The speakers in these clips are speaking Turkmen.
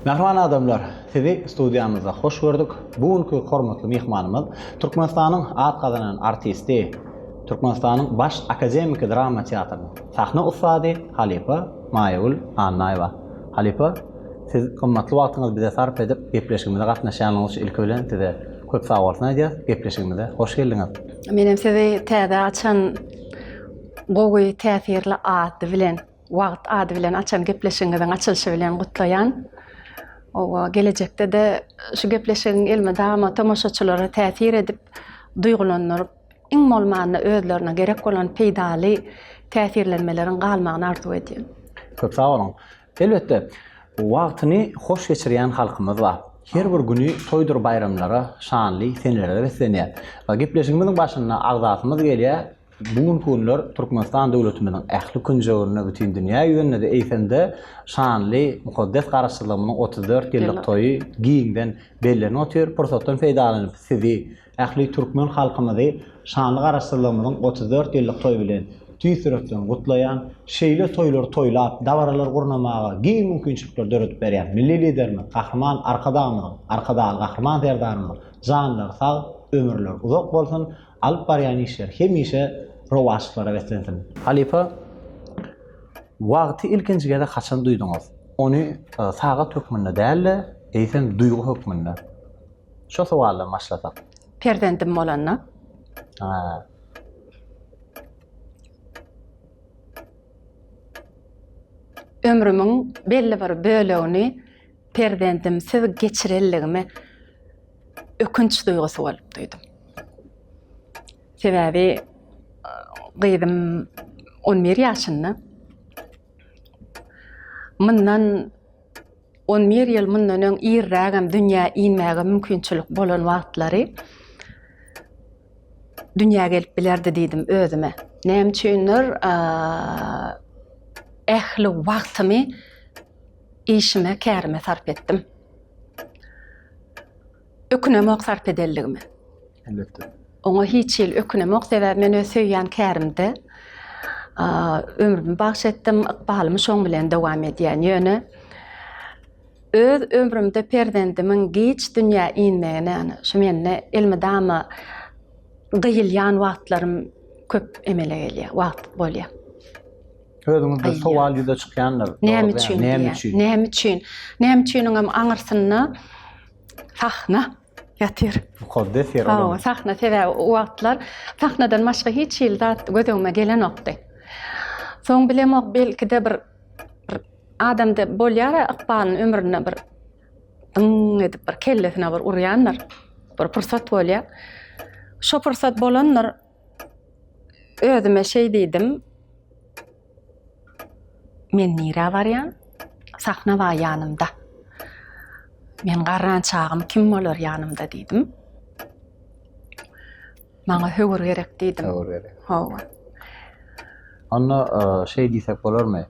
Mehriban adamlar, sizi studiyamızda hoş gördük. Bugünkü hormatly mehmanymyz Türkmenistanyň at kazanan artisti, Türkmenistanyň baş akademik drama teatrynyň sahna ustady Halipa Mayul Annaýewa. Halipa, siz gymmatly wagtyňyzy bize sarf edip gepleşigimizde gatnaşýanyňyz üçin ilki bilen size köp sag bolsun aýdýar. Gepleşigimizde hoş geldiňiz. Menem sizi täze açan gowy täsirli ady bilen, wagt ady bilen açan gepleşigiňizden açylşy bilen gutlaýan. O gelecekte de şu gepleşigiň elme dama tamaşaçylara täsir edip, duýgulanýar, iň bolmanda özlerine gerek bolan peýdaly täsirlenmeleriň galmagyny arzu edýär. Köp sag bolun. Elbetde, wagtyny hoş geçirýän halkymyz bar. Her bir günü toýdur bayramlara, şanly senelere beslenýär. We gepleşigimiziň başyna agzatymyz gelýär. Bugün günler Türkmenistan döwletimiň ähli künjegine bütün dünýä ýönünde eýsende şanly mukaddes garaşdyrlygymyň 34 ýyllyk toýy giýinden bellenip otyr. Pursatdan feýdalanyp sizi ähli türkmen halkymyzy şanly garaşdyrlygymyň 34 ýyllyk toýy bilen tüýsürekden gutlaýan, şeýle toýlar toýlap, dawaralar gurnamaga giň mümkinçilikler döretip berýän milli liderimiz, gahrman arkadaly gahrman derdarymyz, janlar sag, ömürler uzak bolsun, alyp barýan işler hemişe rowaşlara beslensin. Halipa, wagty ilkinjigede haçan duýdyňyz? Ony sagat hökmünde däl, eýsen duýgu hökmünde. Şo sowaldan başlasak. Perdendim bolanna. Ömrümün belli bir bölegini perdendim siz geçirelligimi ökünç duýgusy bolup duýdum. Sebäbi gyzym 11 ýaşynda. Mundan 11 ýyl mundan öň irrägem dünýä inmäge mümkinçilik bolan wagtlary dünýäge gelip bilerdi diýdim özüme. Näme üçindir ähli wagtymy işime, kärime sarf etdim. Ökünemok sarf edelligimi. Elbetde. Oňa hiç ýyl ökünemok sebäbi men öz söýýän kärimde ömrümi bagş etdim, ykbalymy şoň bilen dowam edýän ýöne. Öz ömrümde perdendimiň geç dünýä inmegine, şu menne elme dama gyýylýan wagtlarym köp emele gelýär, wagt bolýar. Özüňizde sowal ýüze çykýanlar. Näme üçin? Näme üçiniňem aňyrsyna sahna ýatyr. Mukaddes yer olan. Sahna sebäbi o wagtlar sahnadan başga hiç ýyl zat gözeňime gelen okdy. Soň bilemok belki-de bir adamda bolýar ykbalyny ömrüne bir edip bir kellesine bir urýanlar. Bir pursat bolýar. Şo pursat bolanlar özüme şey diýdim. Men nire barýan? Sahna var ýanymda. Men garran çağım kim bolar ýanymda diýdim. Maňa höwür gerek diýdim. Höwür gerek. Hawa. Anna şey diýsek bolarmy?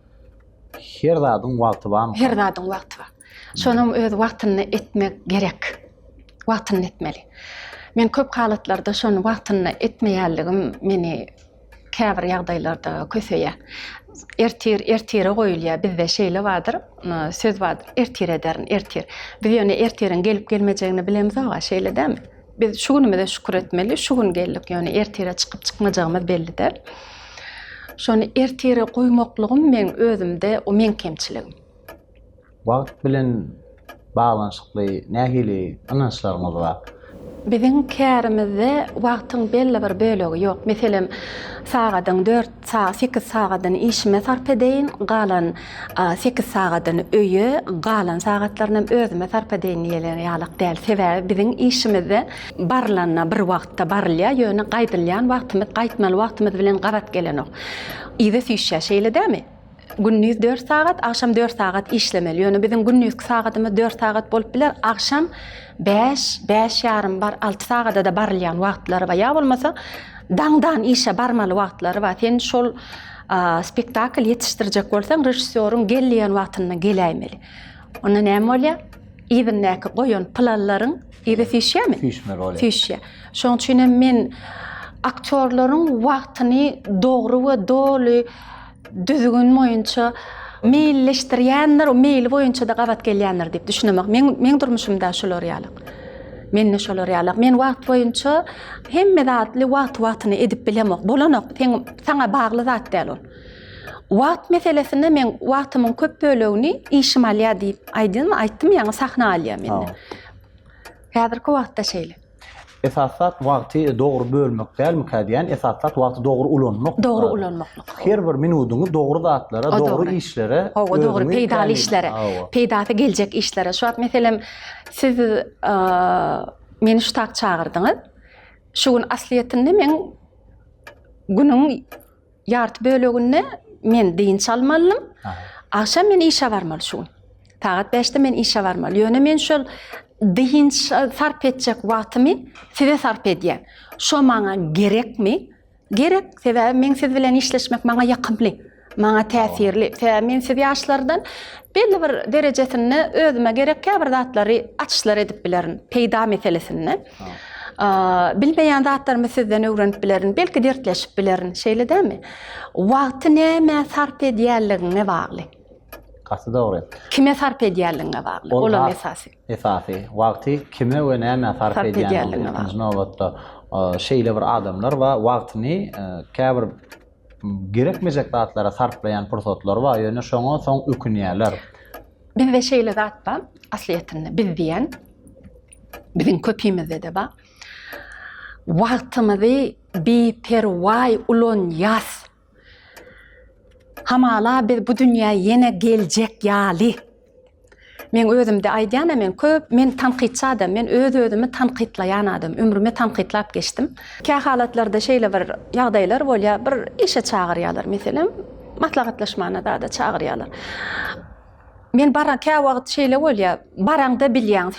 Her zadyň wagty barmy? Her zadyň wagty bar. Şonuň öz wagtyny etmek gerek. Wagtyny etmeli. Men köp halatlarda şonu wagtyny etmeýänligim meni käbir ýagdaýlarda köseýär. Ertire goýulýar, bizde şeýle bardyr, söz bardyr, ertire ederin, ertir. Biz ýöne ertireň gelip gelmejegini bilemiz aga, şeýle dämi? Biz şu günüme şükür etmeli, şu gün geldik, ýöne ertire çykyp çykmajagymyz bellidir. Şonu ertire goýmaklygym men özümde o men kemçiligim. Wagt bilen baglanşykly nähili anançlaryňyz bar. Biziň kärimizde wagtyň belli bir bölegi ýok. Meselem sagadan 4 saat, 8 sagadan işime sarf edeýin, galan 8 sagadan öýe, galan sagatlaryny özüme sarf edeýin ýerleri ýalyk däl. Sebäbi biziň işimizde barlanna bir wagtda barylýar, ýöne gaýdylýan wagtymyz, gaýtmaly wagtymyz bilen gabat gelenok. Ýa-da süýşä şeýle dämi? Günnüz 4 saat, akşam 4 saat işlemeli. Ýöne biziň günnüz sagatymyz 4 saat bolup biler, akşam 5 ýarym bar, 6 sagada da barylýan wagtlary bar. Ýa bolmasa daňdan işe barmaly wagtlary bar. Sen şol spektakl ýetişdirjek bolsaň, rejissörüň gelýän wagtyna geläýmeli. Onda näme bolýar? Ýa-da goýan planlaryň ýa-da süýşämi? Süýşmeli bolýar. Süýşä. Şoň üçin men aktörlaryň wagtyny dogry we doly düzgün boýunça meylleştirýänler, o meyli boýunça da gabat gelýänler diýip düşünemek. Men durmuşymda şolar ýalyk. Men şolar ýalyk. Men wagt boýunça hemme zatly wagt-wagtyny edip bilemek. Bolanok saňa bagly zat däl ol. Wagt meselesinde men wagtymyň köp bölegini işim alýa diýip aýdym ýa-ni sahna alýa mende. Häzirki wagtda şeýle. Esasat wagty dogry bölmek dälmi diýen, esasat wagty dogry ulanmak. Dogry ulanmaklyk. Her bir minutyny dogry zatlara, dogry işlere, dogry peýdaly işlere, peýdasy geljek işlere. Şu wagt meselem siz meni şu tak çağırdyňyz. Şu gün asliýetinde men günüň ýarty böleginde men diýinç almalym. Akşam men işe barmaly şu gün. Saat 5'te men işe barmaly. Ýöne men şol diýinç sarp etjek wagtymy size sarp edýän. Şo maňa gerekmi? Gerek. Sebäbi men siz bilen işleşmek maňa ýakynly, maňa täsirli. Sebäbi men siz ýaşlardan belli bir derejesinde özüme gerek bir zatlary açyşlar edip bilerin. Peýda meselesini. Bilmeýän zatlarmy sizden öwrenip bilerin, belki dertleşip bilerin. Şeýle dämi? Wagty näme sarp edýänligine bagly. Gasy dogry. Kime sarp edýänligine bagly. Olam esasy. Esasy. Wagty kime we näme sarp edýänligine bagly. Nowatda şeýle bir adamlar we wagtyny käbir gerekmejek zatlara sarplayan pursatlar var. Ýöne şoňa soň ökünýärler. Bizde şeýle zat bar, asliýetinde biz diýen, biziň köpüýmizde de bar. Wagtymy beperway ulanýas. Hamala biz bu dünýä ýene geljek ýaly. Men özümde aýdýan, men tanqidçi adam, men özümi tanqidlaýan adam, ömrümi tanqidlap geçdim. Kä halatlarda şeýle bir ýagdaýlar bolýar, bir işe çağırýarlar, meselem, maslahatlaşmana da çağırýarlar. Men kä wagt şeýle bolýar, baraňda bilýän,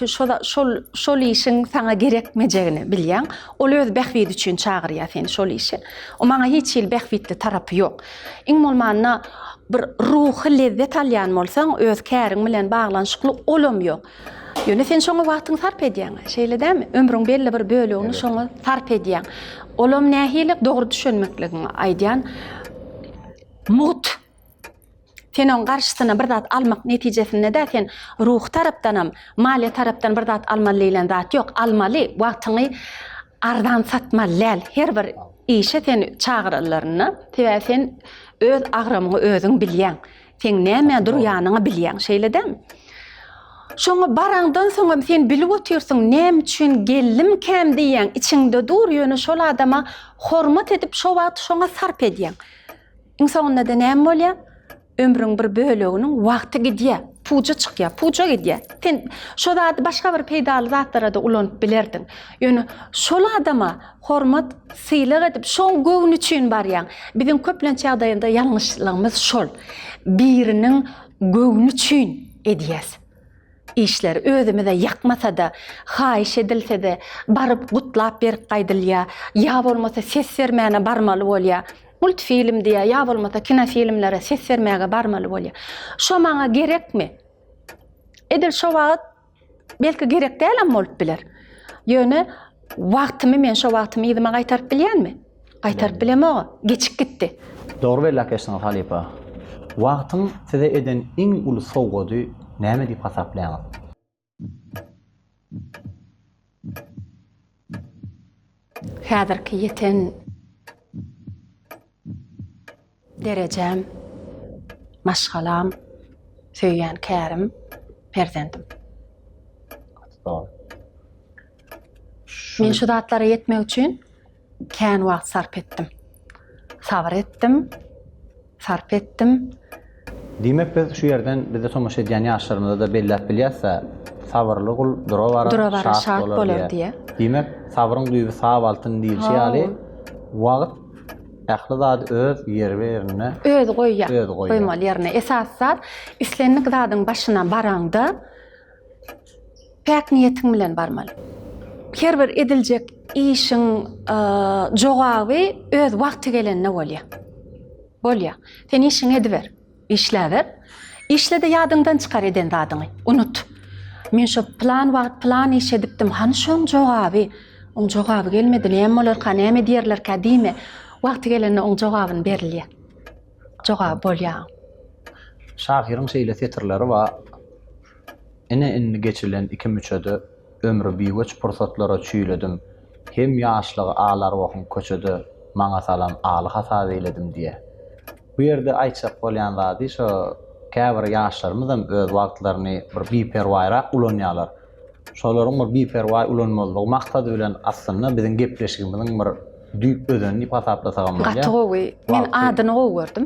şol işiň saňa gerekmejegini bilýän, ol öz behwidi üçin çağırýar seni şol işe. O maňa hiç behwidli tarapy ýok. Iň bolmanda bir ruhy lezzet alýan bolsaň, öz käriň bilen baglanşykly olam ýok. Ýöne sen şoňa wagtyň sarp edýän, şeýle dämi? Ömrüň belli bir bölegini şoňa sarp edýän. Olam nähilik dogry düşünmekligini aýdýan. Mut senin karşısına bir zat almak netijesinde de sen ruh tarapdanam, maliye tarapdan bir zat almalylan zat yok. Almaly, wagtyny ardan satmalyl. Her bir işe sen çağırlarını, tebe sen öz agramyny özüň bilýän. Sen näme durýanyny bilýän, şeýle dämi? Şoňa baraňdan soň sen bilip oturýarsyň, näme üçin geldim käm diýen, içiňde dur, ýöne şol adama hormat edip şo wagt şoňa sarp edýän. Insanyňda da näme bolýar? Ömrüň bir böleginiň wagty gidýär, puja çykýar, puja gidýär. Sen şo zat başga bir peýdaly zatlara da ulanyp bilerdiň. Ýöne şol adama hormat, syýlyk edip şoň göwün üçin barýan. Biziň köplençe ýagdaýynda ýalňyşlygymyz şol. Biriniň göwün üçin edýäs. İşler özümüze yakmasa da, haýyş edilse de, barıp gutlap berip gaýdylýar, ýa bolmasa ses vermäne barmaly bolýar. Multfilm diýä, ýa bolmasa kino filmlere ses vermäge barmaly bolýar. Şo maňa gerekmi? Edil şo wagt belki gerek däl bolup biler. Ýöne wagtymy men şo wagtymy ýygyma gaýtaryp bilýänmi? Gaýtaryp bilemok, geçip gitdi. Dogry belläkeşdiň Halipa. Wagtyň size eden iň uly sowgady näme diýip hasaplaýaňyz? Häzirki ýeten derejem, maşgalam, söýýän kärim, perzendim. Doğru. Men şu zatlara yetmek üçin kän wagt sarp etdim. Sabr etdim, sarp etdim. Diýmek biz şu ýerden bize tomaşa edýän ýaşlarymyzda da belläp bilýärse, sabrly gul durawara şart bolar diýe. Diýmek sabryň duýby sab altyn diýilşi ýaly wagt ähli zat öz ýerine öz goýýar. Goýmaly ýerine. Esas zat islenlik zadyň başyna baraňda pek niýetiň bilen barmaly. Her bir ediljek işiň jogaby öz wagty gelende bolýar. Bolýar. Sen işiňi ediber, işläber. İşle de ýadyňdan çykar eden zadyňy. Unut. Men şu plan iş edipdim. Hani şoň jogaby, oň jogaby gelmedi. Näme bolar, näme diýerler diýme. Wagty gelende oň jogabyny berilýär. Jogap bolýar. şahyryň şeýle tetirleri we ine geçirilen 2-3 ömrü biýgeç pursatlara çüýledim. Hem ýaşlygy ağlar wagtyn köçede maňa salam aly hasap eyledim diýe. Bu ýerde aýtsak bolýan zady şo käbir ýaşlarymyzam öz wagtlaryny bir biperwaýrak ulanýarlar. Şolaryň bir biperwaý ulanmalydygy maksady bilen aslynda biziň gepleşigimiziň bir düýp özenini hasaplasagyň bolýar. Gatgowy men adyny gowurdym.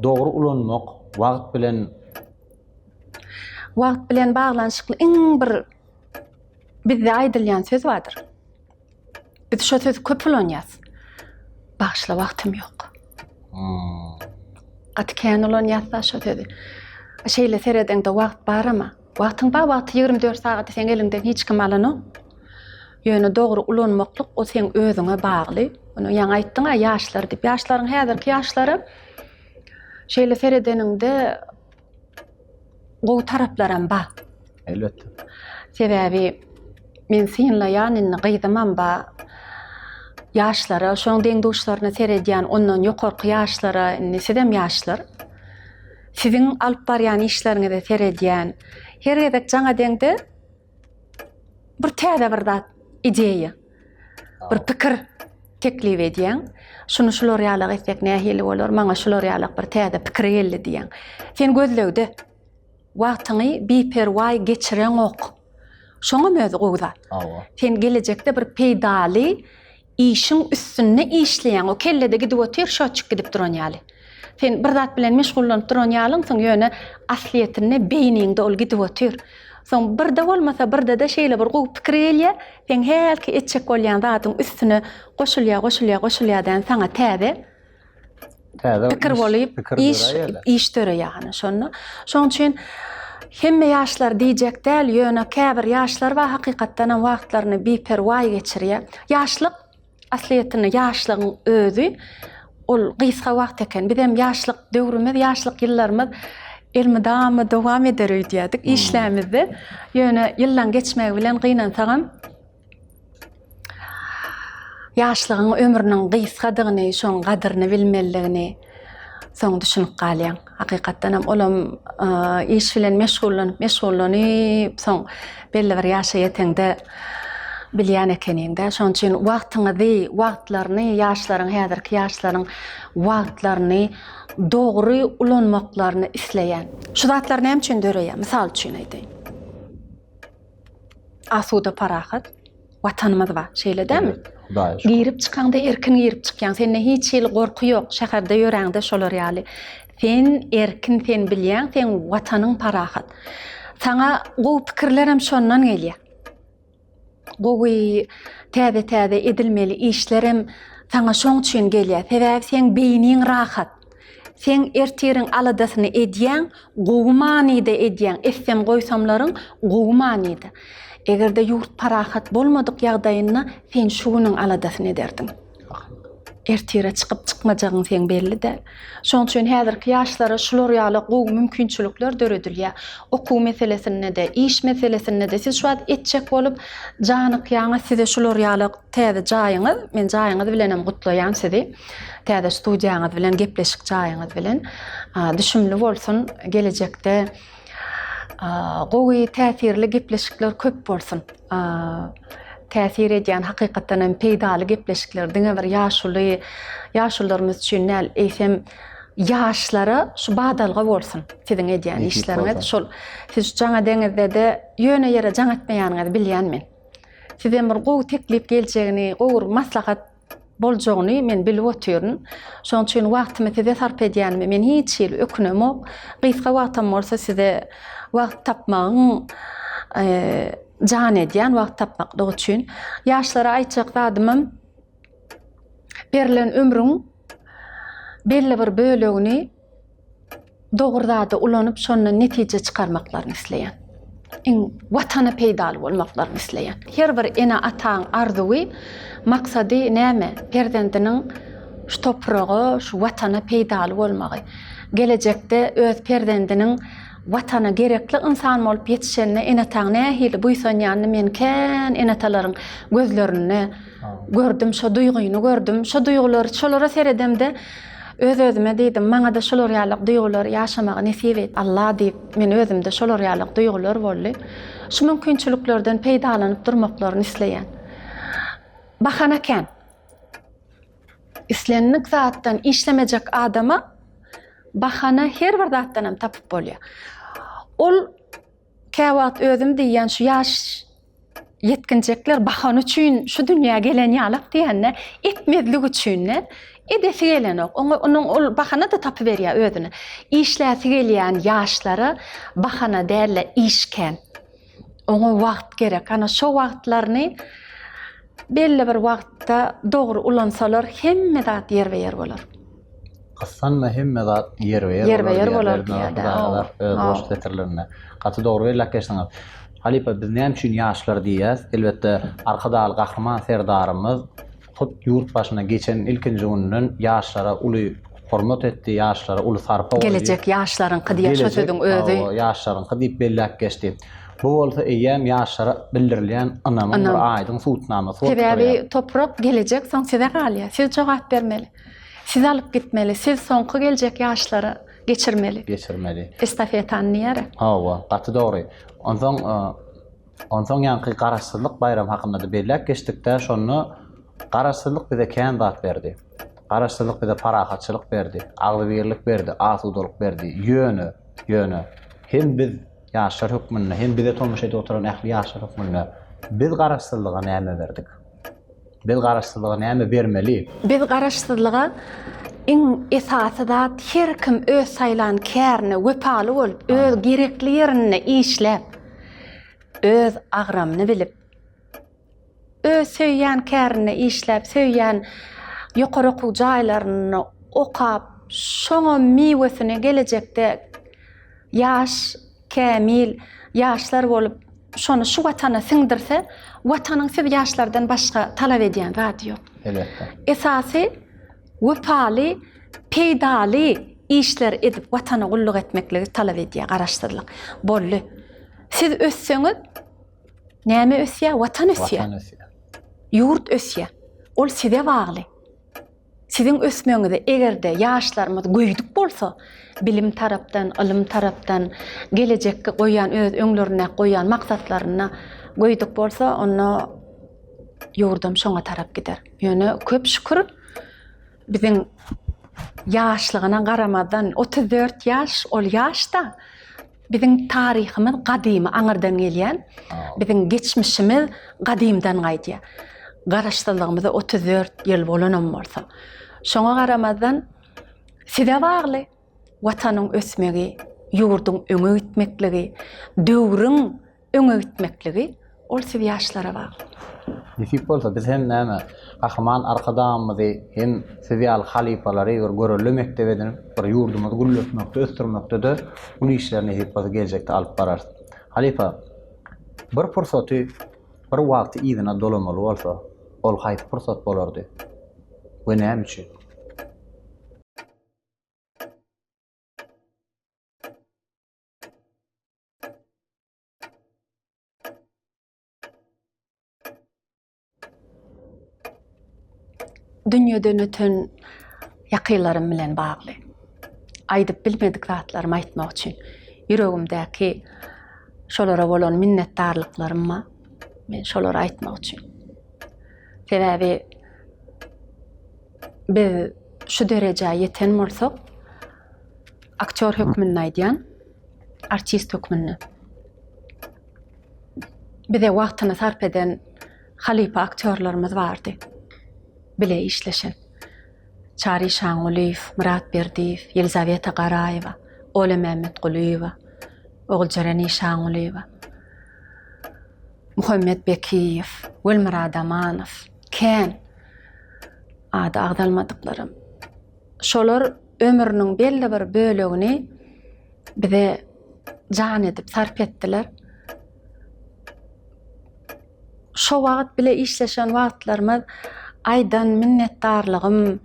Dogry ulanmak Wagt bilen baglanşykly iň bir bizde aýdylýan söz bardyr. Biz şo sözi köp ulanýas. Bagşla wagtym ýok. Atken ulanýas şo sözi. Şeýle seredende wagt barama. Wagtyň bar, wagt 24 saat sen elinden hiç kim alany. Ýöne dogry ulanmaklyk o sen özüňe bagly. Onu ýa aýtdyň ýaşlar diýip. Ýaşlaryň häzirki ýaşlary şeýle seredeninde gowy taraplarym bar. Elbetde. Sebäbi men seňle ýanyny gyzamam bar. Ýaşlara, şoň deňdoşlaryna seredýän ondan ýokarky ýaşlara, nesedem ýaşlar. Siziň alyp barýan işleriňizde seredýän her gezek jaňa deňde bir täze bir zat ideýa, bir pikir teklip edýän. Şunu şular ýalyk etmek nähili bolar, maňa şular ýalyk bir täze pikir geldi diýän. Sen gözlegde wagtyňy biperwaý geçiren ok. Şoňa mözi gowda. Sen gelecekde bir peýdaly işin üstünde işleyen o kellede gidip otur şoçuk gidip duran ýaly. Sen bir zat bilen meşgullanyp duran ýalyň soň ýöne asliýetine beýniňde ol gidip otur. Soň birde bolmasa birde de şeýle bir gowy pikir gelýär. Sen helki etjek bolýan zatyň üstüne goşulýar saňa täze pikir bolyp iş töreýär şonu. Şoň üçin hemme ýaşlar diýjek däl ýöne käbir ýaşlar we hakykatdan wagtlaryny biperwaý geçirýär. Ýaşlyk asliýetini ýaşlygyň özü ol gysga wagt eken. Bizem ýaşlyk döwrümiz, ýaşlyk ýyllarymyz elmidama dowam eder diýdik işlemizde. Ýöne ýyllan geçmegi bilen gynansaňam ýaşlygyň ömrüniň gysgadygyny, şoň gadyryny bilmeligini soň düşünüp galýan. Hakykatdan hem olam iş bilen meşgullanyp soň belli bir ýaşa ýetende bilýän ekeniňde. Şoň üçin wagtyňyzy, wagtlaryny ýaşlaryň, häzirki ýaşlaryň wagtlaryny dogry ulanmaklaryny isleýän. Şu zatlar näme üçin döreýär? Misal üçin aýdaýyn. Asuda parahat watanymyz bar, şeýle dämi? Girip çykanda erkin girip çykýan, sende hiç şeýle gorky ýok. Şäherde ýöräňde şolar ýaly. Sen erkin, sen bilýän, sen watanyň parahat. Saňa gowy pikirler hem şondan gelýär. Gowy täze edilmeli işlerim saňa şoň üçin gelýär. Sebäbi sen beýniň rahat. Sen erteriň aladasyny edýän, gowy manyda edýän, essem goýsamlaryň gowy manyda. Egerde ýurt parahat bolmadyk ýagdaýynda sen şunyň aladasyny ederdiň. Ertire çykyp çykmajagyň sen belli de. Şoň üçin häzirki ýaşlara şular ýaly gowy mümkinçilikler döredilýär. Okuw meselesinde de, iş meselesinde de siz şu an etjek bolup janyk size şular ýaly täze jaýyňyz, men jaýyňyz bilen hem gutlaýan sizi. Täze studiýaňyz bilen gepleşik jaýyňyz bilen düşünmeli bolsun gelecekde gowy täsirli gepleşikler köp bolsun. Täsir edýän hakykatdan hem peýdaly gepleşikler diňe bir ýaşullarymyz üçin näl eýsem ýaşlara şu badalga bolsun. Siziň edýän işleriňiz şol. Siz jaňa deňizde de ýöne ýere jaň etmeýäniňizi bilýän men. Sizem bir gowy teklip geljegini, gowy maslahat boljagyny men bilip oturyn. Şoň üçin wagtymy size sarp edýänmi men hiç ýyl ökünemok. Gysga wagtym bolsa size wagt tapmagyň jan edýän wagt tapmaklyk üçin ýaşlara aýtjak zadymym berilen ömrüň belli bir bölegini dogry ulanyp şondan netije çykarmaklaryny isleýän. Watana peýdaly bolmaklaryny isleýän. Her bir ene ataň arzuwy maksady näme? Perdendiniň şu topragy, şu watana peýdaly bolmagy. Gelecekde öz perdendiniň watana gerekli insan bolup ýetişende enataň nähili buýsan ýanyny men kän enatalaryň gözlerini gördüm, şo duýguny gördüm. Şo duýgular şolara seredemde Öz-özüme diýdim, maňa da şolar ýalyk duýgular ýaşamagy nesip et Allah diýip men özümde şolar ýalyk duýgular boldy. Şu mümkinçiliklerden peýdalanyp durmaklaryny isleýän. Bahanaken islenlik zatdan işlemejek adama bahana her bir zatdan hem tapyp bolýar. Ol käwagt özüm diýen şu ýaş yetkinjekler bahana üçin şu dünýäge gelen ýalyk diýenne etmezlik üçin edesi gelen ok. Onun ol bahana da tapy berýär özüne. İşläsi gelýän ýaşlara bahana dälle işken. Ona wagt gerek. Ana şu wagtlaryny belli bir wagtda dogry ulansalar hemme zat yer we yer bolar. Qassanma hemme zat yer we yer bolar diýär. Öz boş getirlerine. Gaty dogry berläkeşdiňiz. Halipa biz näme üçin ýaşlar diýäs? Elbetde arkadaly gahrman serdarymyz hut ýurt başyna geçen ilkinji günden ýaşlara uly hormat etdi, ýaşlara uly sarpa boldy. Gelecek ýaşlaryň kydy ýaşatydyň özü. Ýaşlaryň kydy belläp geçdi. Bu bolsa eýem ýaşlara bildirilýän anamyň bir aýdyň suwtnamasy boldy. Sebäbi toprak gelecek soň size galýar. Siz jogap bermeli. Siz alyp gitmeli. Siz soňky gelecek ýaşlara geçirmeli. Estafetany ýere. Hawa, gaty dogry. Onsoň ýanky garaşsyzlyk bayram hakynda da belläp geçdikde şonu garaşsyzlyk bize kän zat berdi. Garaşsyzlyk bize parahatçylyk berdi, agzybirlik berdi, asudalyk berdi, ýöne. Hem biz ýaşlar hökmünde, hem bize tommuş edip oturan ähli ýaşlar hökmünde biz garaşsyzlyga näme berdik? Biz garaşsyzlyga näme bermeli? Biz garaşsyzlyga iň esasy da her kim öz saýlan kärine wepaly bolup, öz gerekli ýerine işläp, öz agramyny bilip, öz söýýän kärine işläp, söýýän ýokary okuw jaýlaryny okap, şoňa miwesini gelecekde ýaş, kämil ýaşlar bolup, şonu şu watana siňdirse, watanyň siz ýaşlardan başga talap edýän zat ýok. Elbetde. Esasy wepaly, peýdaly işler edip watana gulluk etmekligi talap edýär garaşdyrlyk. Bolly. Siz össeňiz näme ösýär? Watan ösýär. Ýurt ösýär. Ol size bagly. Sizin ösmeňizde egerde ýaşlarymyz göýdük bolsa, bilim tarapdan, ilm tarapdan, gelecekke goýan öz öňlerine goýan maksatlaryna göýdük bolsa, onu ýurdam şoňa tarap gider. Ýöne köp şükür biziň ýaşlygyna garamadan 34 ýaş, ol ýaşda biziň taryhymyz gadymy aňyrdan gelýän, biziň geçmişimiz gadymdan gaýdýar. Garaşdyrlygymyza 34 ýyl bolanam bolsa. Şoňa garamadan size bagly watanyň ösmegi, ýurduň öňe gitmekligi, döwrüň öňe gitmekligi ol siz ýaşlara bagly. Nesip bolsa biz hem näme gahman arkadamyzy hem sizial halifalary görüllü mektep edinip bir ýurdumyzy gulletmekde, ösdürmekde de bu işlerini hep gelecekde alyp barar. Halifa bir fursaty, bir wagty ýygyna dolamaly bolsa, ol haýsy fursat bolardy? Bu näme üçin? Dünýeden öten ýakylarym bilen bagly. Aýdyp bilmedik zatlarym aýtmak üçin ýüregimdäki şolara bolan minnetdarlyklarymy men şolara aýtmak üçin. Sebäbi biz şu derejä ýeten bolsak, aktyor hökmünde aýdýan, artist hökmünde. Bize wagtyny sarp eden halipa aktyorlarymyz bardy. Bile işleşen. Çari Şanguliyev, Murat Berdiyev, Yelizaveta Garayeва, Ola Mehmet Guliyeва, Oğuljarani Şanguliyeва, Muhammed Bekiyev, Wilmer Adamanov, Ken adı agdalmadıklarım. Şolar ömrünün belli bir bölüğünü bize can edip sarp ettiler. Şo wagt bile işleşen wagtlarymyz aydan minnetdarlygym,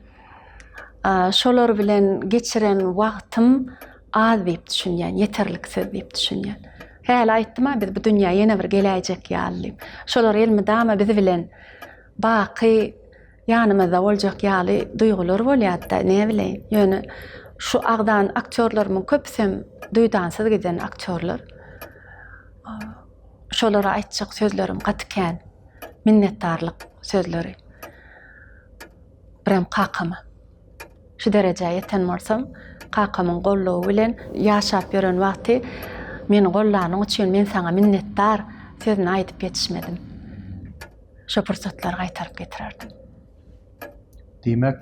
şolar bilen geçiren wagtym az diýip düşünýän, ýeterliksiz diýip düşünýän. Häl aýtdym, biz bu dünýä ýene bir geläjek ýaly. Şolar elmi dama bizi bilen baky Ýanymyzda boljak ýaly duýgular bolýar-da, ne bileýin. Ýöne şu agdan aktyorlarymyň köpsem duýdansyz giden aktyorlar. Şolara aýtjak sözlerim gatykän, minnetdarlyk sözleri. Birem kakamy. Şu derejäge ýeten bolsam, kakamyň gollugy bilen ýaşap ýören wagty meni gollanyň üçin men saňa minnetdar sözüni aýdyp ýetişmedim. Şu pursatlar gaýtaryp getirerdim. Diýmek,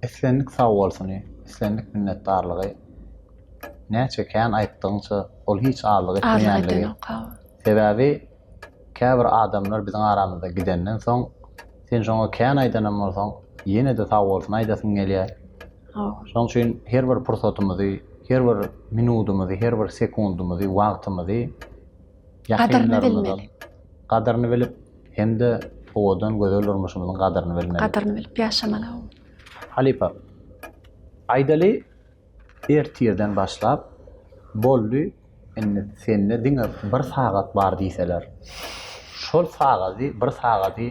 eslenlik sag bolsun, eslenlik minnetdarlygy näçe kän aýtdyňça ol hiç ağırlyk etmeýänligi. Sebäbi käbir adamlar biziň aramyzda gidenden soň sen şoňa kän aýdanam bolsaň ýene de sag bolsun aýdasyň gelýär. Şoň üçin her bir pursatymyzy, her bir minutumuzy, her bir sekundumuzy, wagtymyzy gadaryny bilip hemde odan gözel durmuşymyzyň gadaryny bilmeli. Gadaryny bilip ýaşamaly. Halipa, aýdaly ertirden başlap boldy enne senne diňe bir sagat bar diýseler. Şol sagaty, bir sagaty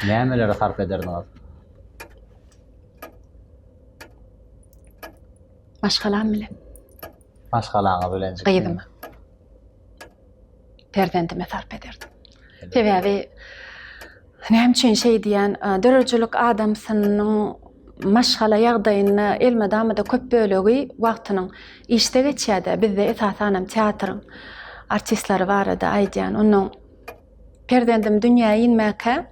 nämelere sarf ederdiňiz? Maşgalan bilen. Maşgalaňy bilen. Gyýdymy. Perdendime sarf ederdim. Sebäbi näme üçin şey diýen, dörejlik adamsynyň maşgala ýagdaýyny elmedamda köp bölegi wagtynyň işte geçýärdi. Bizde esasanam teatryň artistlary barada aýdýan. Onuň perdendim dünýäge inmäke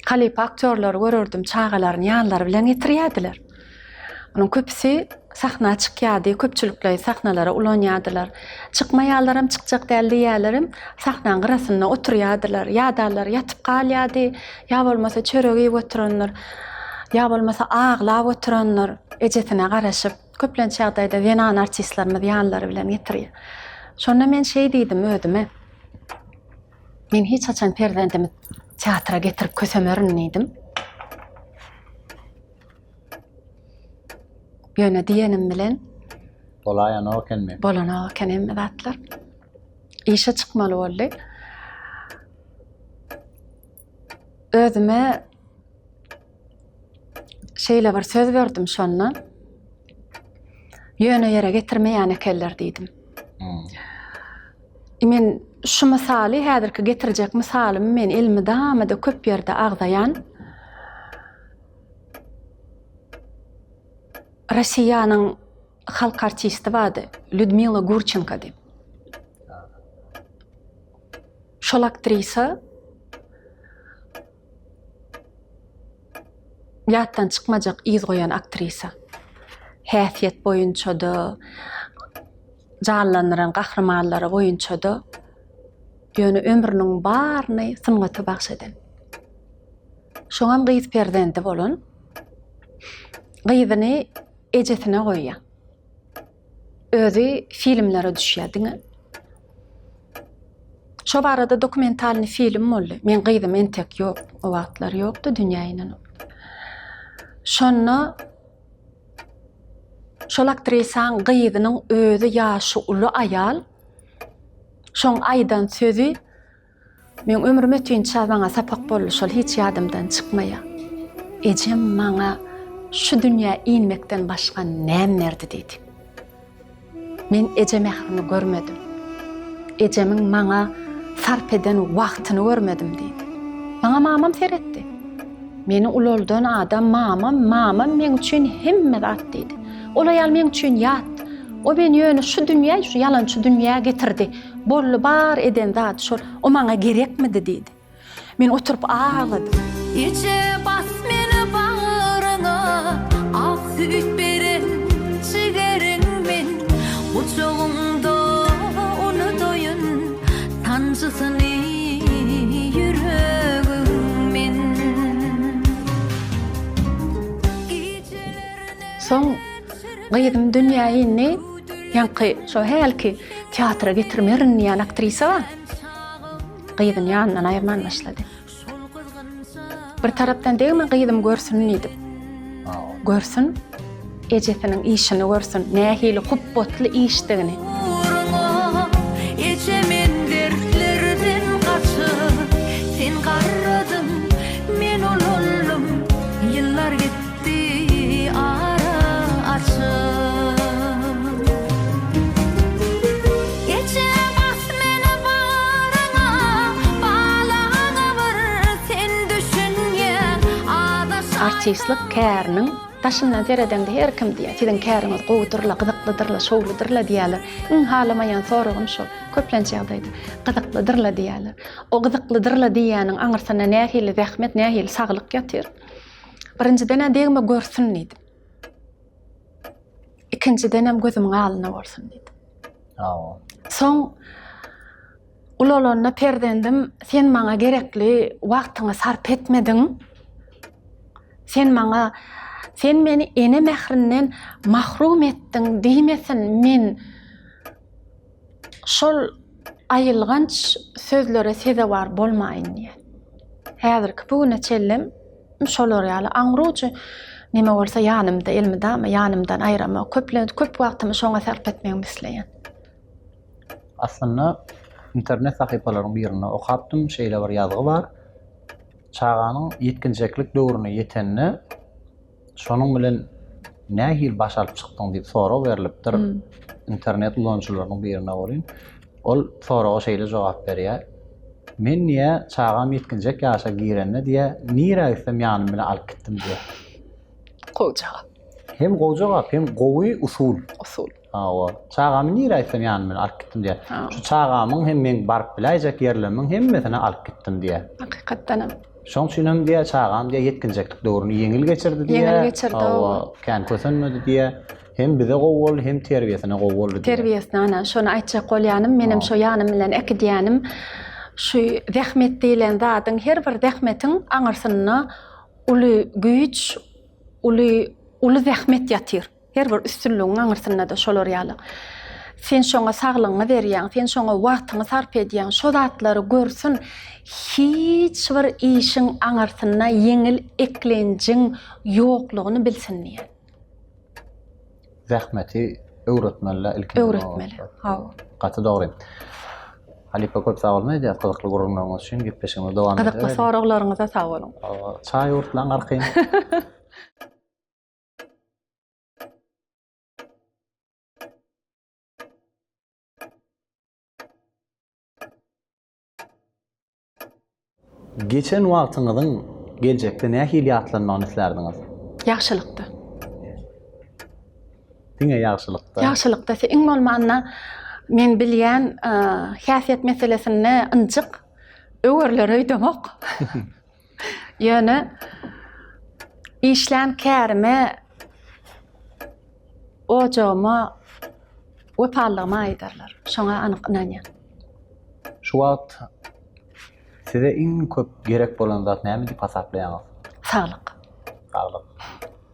kalyp aktyorlary görürdüm, çağalaryny ýanlary bilen getirýärdiler. Onuň köpsi sahna çykýardy, köpçülikler sahnalara ulanýardylar. Çykmaýarlarym çykjak däl diýärlerim, sahnanyň gyrasynda oturýardylar, ýadalar ýatyp galýardy, ýa bolmasa çöregi götürenler, ýa bolmasa aglap oturanlar ejetine garaşyp, köplen çagdaýda wenan artistlerimiz ýanlary bilen getirýär. Şonda men şey diýdim ödüme. Men hiç açan perdendimi teatra getirip kösemerin. Ýöne diýenim bilen Bolaýan okenmi? Bolana okenmi zatlar. Işe çykmaly boldy. Özüme şeyle bir söz verdim şonna. Ýöne ýere getirmeýän ekenler diýdim. Men şu misaly häzirki getirjek misalym men elmi damada köp ýerde agdaýan Russiýanyň halk artisti bardy, Lyudmila Gurchenko diýip. Şol aktrisa ýatdan çykmajak iz goýan aktrisa. Häsiýet boýunça da, canlanýan gahramanlary boýunça da ýöne ömrüniň baryny symgaty bagşadan. Şoňam gyýyp perdendi bolan. Gyýyny ejetine goýýar. Özü filmlere düşýärdiňe. Şo barada dokumentalny film boldy. Men gyýdym entek ýok, o wagtlar ýokdy dünýäne. Şonna şol aktrisaň gyýdynyň özü ýaşy uly aýal. Şoň aýdan sözü men ömrüm ötünçe bana sapak boldy, şol hiç ýadymdan çykmaýar. Ejem maňa şu dünýä inmekden başga näme berdi diýdi. Men eje mehrini görmedim. Ejemiň maňa sarp eden wagtyny görmedim diýdi. Maňa mamam seretdi. Meni uloldan adam mamam men üçin hemme zat diýdi. Ol aýal men üçin ýat. O beni ýöne şu dünýä, şu ýalançy dünýäge getirdi. Bolly bar eden zat şol, o maňa gerekmidi diýdi. Men oturup ağladım. Ýeçe bas meni bagyryna, ak süýt beren çigereň men. Uçugumda unutoyun, tancısyny yüregimin. Soň gyýdym dünýäni, ýanky şo helki teatra getirmerin ýan aktrisa var. Gyýdym ýanyndan aýyrman başlady. Bir tarapdan degme gyýdym görsün diýdim. Görsün, ejetiniň işini görsün, nähili hubbotly işdigini. Ecemin dertlerden kaçıp sen karradın artistlik kärinin taşından zereden de her kim diye. Sizin käriniz gowdurla, gyzyklydyrla, şowludyrla diýerler. Halamayan soragym şol. Köplençe ýagdaýda gyzyklydyrla diýerler. O gyzyklydyrla diýäniň aňyrsana nähili zähmet, nähili saglyk ýatyr. Birinciden degme görsün diýdim. İkinciden hem gözümün alyna bolsun diýdim. Soň ulolanyna perdendim, sen maňa gerekli wagtyňy sarp etmediň. Sen meni ene mehrinden mahrum ettin diýmesin, men şol aýylganç sözlere sezewar bolmaýyn diýär. Häzirki bugüne çellem şolar ýaly aňrujy nime bolsa ýanymda, elmide ama ýanymdan aýrama, köp wagtymy şoňa sarp etmeň misleýän. Aslında internet sahypalarynyň birine okapdym, şeýle bir ýazgy bar. Çağanyň yetkinjeklik döwrüne ýetenini şonuň bilen nähil baş alyp çykdyň diýip sorag berilipdir. Internet ulanjylarynyň birine bolýan. Ol soraga şeýle jogap berýär. Men niye çağam yetkinjek ýaşa girenne diye nire isem ýanym bilen alyp gitdim diye. Gowjagap. Hem gowjagap hem gowy usul. Çağamy nire isem ýanym bilen alyp gitdim diye. Şu çağamyň hem men baryp biläjek ýerleriň hemmesine alyp gitdim diye. Hakykatdan. Şoň üçin diye çağam diye yetkinjeklik döwrüni ýeňil geçirdi diye. Ýeňil geçirdi. Kän kösenmedi diye. Hem bize gowul hem terbiyesine gowul diye. Terbiyesine ana şonu aýtjak bolýanym, menim şo ýanym bilen eki diýenim. Şu zähmet diýilen zadyň her bir zähmetiň aňyrsyna uly güýç, uly zähmet ýatyr. Her bir üstünlüğün aňyrsyna da şolar ýaly. Sen şoňa saglygyňy berýän, sen şoňa wagtyňy sarp edýän, şo zatlary görsün, hiç bir işiň aňyrsyna ýeňil eklenjiň ýoklugyny bilsin diýen. Zähmeti öwretmeli ilkin. Öwretmeli. Gaty dogry. Halipa köp sag bolmaýdy, gyzykly gurulmagyňyz üçin gepleşigimiz dowam eder. Gyzykly soraglaryňyza sag bolun. Çay urtlan arkayn. Geçen wagtyňyzyň geljekde nähili ýatlanmagyny islerdiňiz? Ýagşylykdy. Diňe ýagşylykda. Ýagşylykda iň bolmanda men bilýän häsiýet meselesine ynjyk öwürler öýdemek. Ýöne işlän kärime ojama wepalygyma aýdarlar. Şoňa anyk inanýan. Şu wagt size iň köp gerek bolan zat näme diýip hasaplaýaňyz? Saglyk.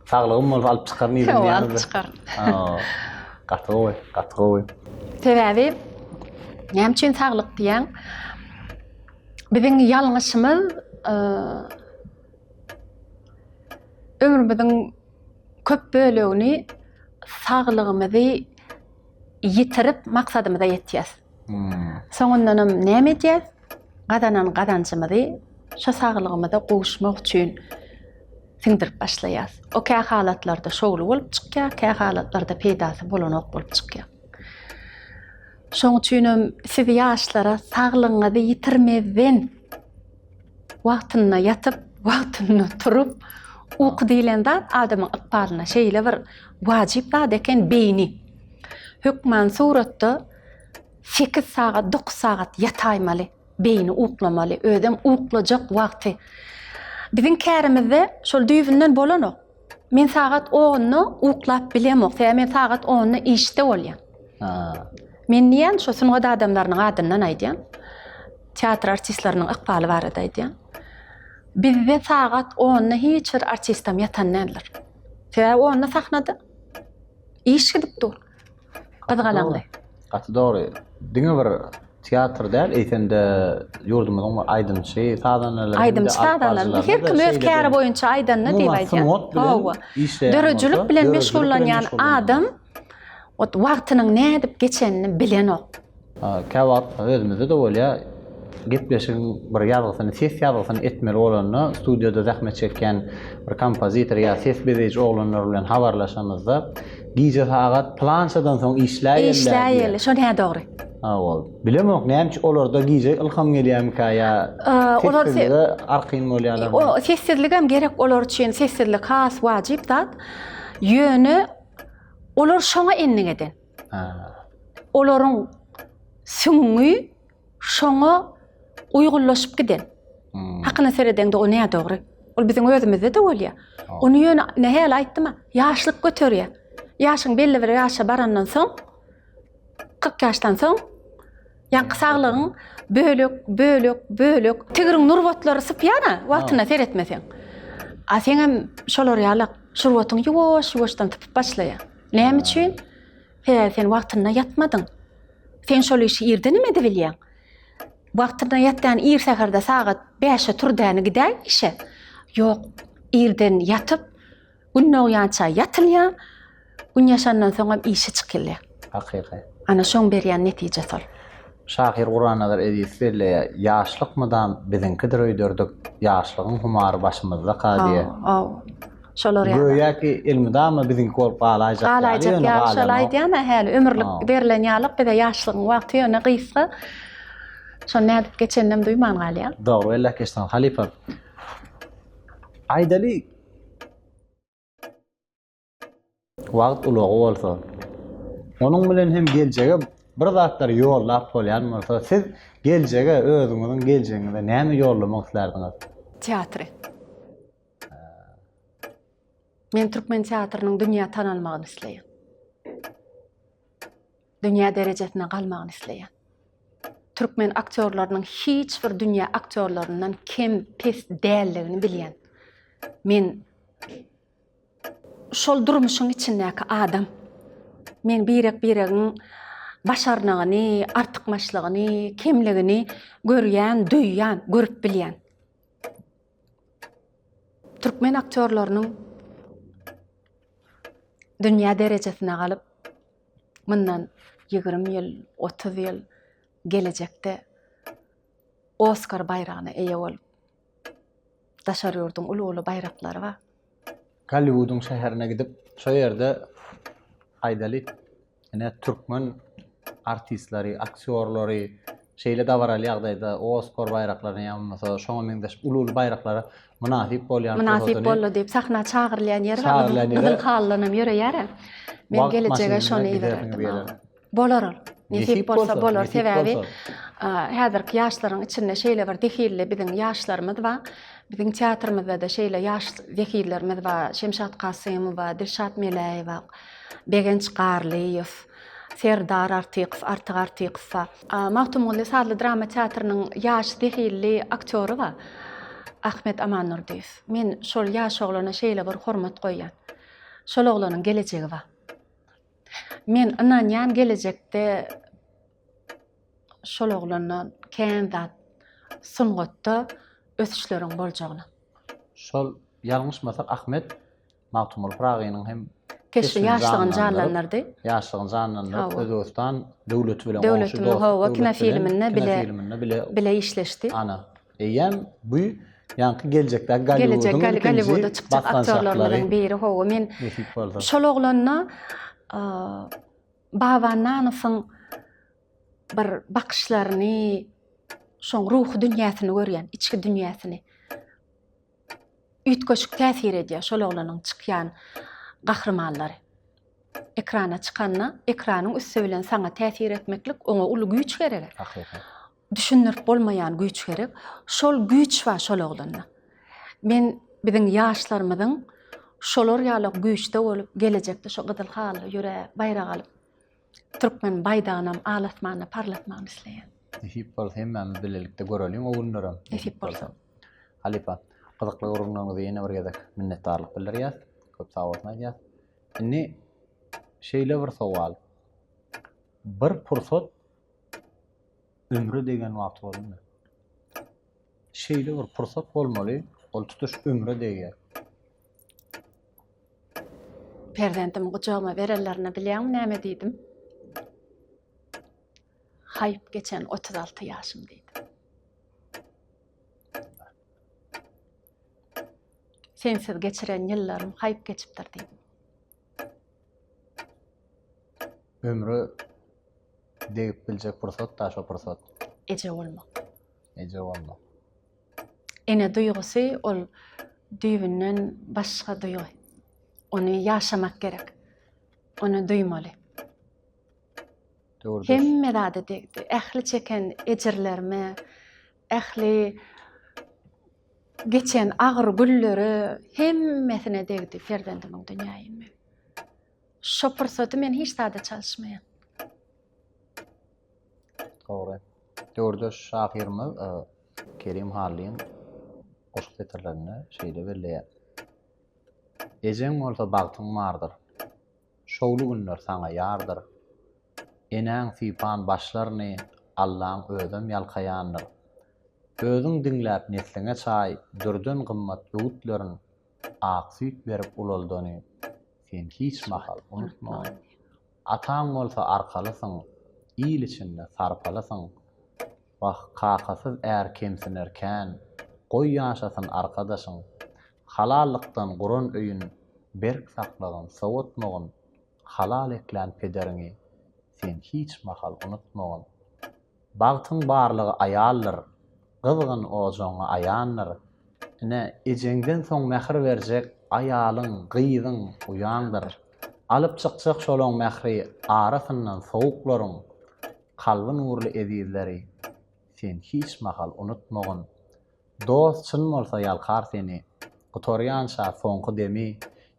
Saglygym bolup alyp çykarmyýdy diýýär. Alyp çykar. Gaty. Sebebi näme üçin saglyk diýen? Biziň ýalňyşymyz ömrümiziň köp bölegini saglygymyzy ýitirip maksadymyza ýetýäs. Soňundan näme edýäs? Gadançymyzy şo saglygymyza gowuşmak üçin singdirip başlaýas. O kä halatlarda şowlu bolup çykýar, kä halatlarda peýdasy bolanok bolup çykýar. Şoň üçin siz ýaşlara saglygyňyzy ýitirmeden wagtyna ýatyp, wagtyna turup uky diýilen zat adamyň ykbalyna şeýle bir wajyp zat eken beýni. Hükman suratda 8 saat, 9 saat ýataýmaly, beýni uklamaly, ödem uklajak wagty. Biziň kärimizde şol düýbünden bolanok. Men saat 10-ny uklap bilemok, men saat 10-ny işte bolýan. Men niýen şo sunga adamlarynyň adyndan aýdýan. Teatr artistlarynyň ykbaly barada aýdýan. Bizde saat 10-ny hiç bir artistam ýatanlar. 10-ny sahnada iş gidip dur. Gazgalaňdy. Gaty dogry. Diňe bir teatr däl, eýsende ýurdumyň aýdymçy, sadanlar. Aýdymçy sadanlar. Her kim öz käri boýunça aýdanna diýip aýdýan. Dörejülük bilen meşgullanýan adam ot wagtynyň nädip geçenini bilen ok. Käwat özümizde de bolýar. Gepleşigiň bir ýazgysyny, ses ýazgysyny etmeli bolanyny studiýada zähmet çeken bir kompozitor ýa ses bezeji oglanlar bilen habarlaşamyzda giýje sagat planşadan soň işläýärler. Şo näme dogry. Ol. Bilemok näme olarda giýje ilham gelýärmi ya? Olar arqyn bolýarlar. o sessizlik hem gerek olar üçin sessizlik has wajyp zat. Ýöne olar şoňa ennig eden. Olaryň süňi şoňa uygullaşyp giden. Hakyna sereden de o näme dogry? Ol biziň özümizde de bolýar. Onu ýöne nähäl aýtdyma? Ýaşlyk göterýär. Ýaşyň belli bir ýaşa barandan soň 40 ýaşdan soň ýa kysaglygyň bölük tigiriň nurwatlary sypýana wagtyna seretmeseň. A sen hem şolary ýalak şurwatyň ýuwaş-ýuwaşdan typyp başlaýar. Näme üçin? Sen wagtyna ýatmadyň. Sen şol işi ýerde nime de bilýän? Wagtyna ýatdan ir seherde saat 5'e turdan gidäň işe. Ýok, irden ýatyp günne uýança ýatylýar. Gün ýaşandan soň hem işe çykylýar. Hakyky. Ana şoň berýän netije sol. Şahir Qur'an'adır edis berle yaşlıkmadan bizinkidir öýdürdük. Yaşlygyň humary başymyzda kadiye. Şolar ýa. Goýa ki ilmidama bizinki bolup galaýjak. Galaýjak ýaşlaýdy ana häli ömürlik berilen ýalyk bir de ýaşlygyň wagty ýöne gysga. Şol nädip geçennem duýman galýa. Dogry elle kesden halifa. Aýdaly wagt ulagy bolsa. Onuň bilen hem geljege bir zatlar ýollap bolýarmy? Siz geljege özüňiziň geljegiňde näme ýollamak islerdiňiz? Teatry. Men Türkmen teatrynyň dünýä tanalmagyny isleýän. Dünýä derejesine galmagyny isleýän. Türkmen aktörlarynyň hiç bir dünýä aktörläryndan kim pes dälligini bilýän. Men şol durmuşyň içindäki adam. Men biregiň başarnygyny, artykmaçlygyny, kimligini görýän, duýýan, görüp bilýän. Türkmen aktörlarynyň dünýä derejesine galyp mundan 20 ýyl, 30 ýyl gelecekde Oscar bayragyna eýe bolup daşar ýurdun ulu bayraklary bar. Hollywood'un şäherine gidip şo ýerde aýdaly ene türkmen artistleri, aktörleri şeýle da bar ýagdaýda Oscar bayraklaryny ýanmasa şoňa meňdeş ulu bayraklary munasip bolýan. Munasip boldy diýip sahna çagyrlayan ýer bar. Gyzyl hallanam ýöreýär. Men gelecege şonu ýerdim. Bolar. Nesip bolsa bolar sebäbi häzirki ýaşlaryň içinde şeýle bir dehille biziň ýaşlarymyz bar. Biziň teatrymyzda da şeýle ýaş dehillerimiz bar. Şemşat Kasymow bar, Dilşat Melaýew bar, Begenç Garliýew, Serdar Artykow, Artyk Artykow bar. Mahtumly Sadly drama teatrynyň ýaş dehilli aktyory bar. Ahmet Amanur diýip. Men şol ýaş oglana şeýle bir hormat goýýan. Şol oglanyň gelejegi bar. Men inanýan gelecekde şol oglanyň kendat sungatda ösüşleriň boljagyna. Şol ýalňyşmasak Ahmet Mahtumul Pragynyň hem keşi ýaşlygyny janlanyrdy. Ýaşlygyny janlandyr. Özbekistan döwleti bilen kino filminde bile işleşdi. Ana. Eýem bu ýanky gelecekde Hollywood'a çykjak aktörlerden biri howa men şol oglanyna Babananyň bir bakışlaryny, şoň ruh dünýäsini görýän, içki dünýäsini ütköşük täsir edýär şol oglanyň çykýan gahrymanlary. Ekrana çykanda ekranyň üstü bilen saňa täsir etmeklik oňa uly güýç gerek. Düşünürip bolmaýan güýç gerek. Şol güýç we şol oglanyň. Men biziň ýaşlarymyzyň şolar ýalyk güýçde bolup gelecekde şo gyzyl haly ýöre bayrag alyp Türkmen baýdagynam alatmagyny parlatmagyny isleýän. Nesip bolsa hemmemiz bilelikde görelim o günlerim. Nesip bolsa. Halifa, gyzykly gurulmagyňyzy ýene bir gezek minnetdarlyk bildirýär. Köp sag bolmaýar. Indi şeýle bir sowal. Bir pursat ömrü degen wagt bolmaly. Şeýle bir pursat bolmaly, ol tutuş ömrü degen. Perzentim gucağıma verenlerini bilýän näme diýdim? Haýyp geçen 36 ýaşym diýdim. Sensiz geçiren ýyllarym haýyp geçipdir diýdim. Ömrü deyip bilecek pursat da şo pursat. Eje olmak. Eje olma. Ene duygusu ol düýbünden başga duýgy. Onu yaşamak gerek. Onu duymaly. Doğrudur. Hemme zady degdi. Ähli çeken ejirlerime, ähli geçen ağır gülleri hemmesine degdi Ferdendimin dünýäýime. Şo pursaty men hiç zady çalışmaýan. Doğru. Doğrudur. Şahirimiz Kerim Hallin oşuk tetirlerini şeyde belleýär. Ejem bolsa bagtyň bardyr. Şowlu günler sana ýardyr. Eneň fipan başlaryny Allahyň özüm ýalkaýandyr. Özüň diňläp nesliňe çaý dürden gymmat öwütlerini aksyp berip ulaldyny sen hiç mahal unutma. Ataň bolsa arkalysyň, ýyl içinde sarpalysyň. Bak kakasyz eğer kemsinerken, goý ýaşasyn arkadaşyň. Halallykdan guran öýün berk saklagyň, sowatmagyn, halal eklen pederiňi sen hiç mahal unutmagyn. Bagtyň barlygy aýallar, gyzgyn ojaňa aýanlar. Ine ejeňden soň mähir berjek aýalyň, gyýdyň uýandyr. Alyp çykjak şolaň mähri arasyndan sowuklaryň, kalby nurly edizleri sen hiç mahal unutmagyn. Dost çyn bolsa ýalkar seni, gutorýança soňky demi,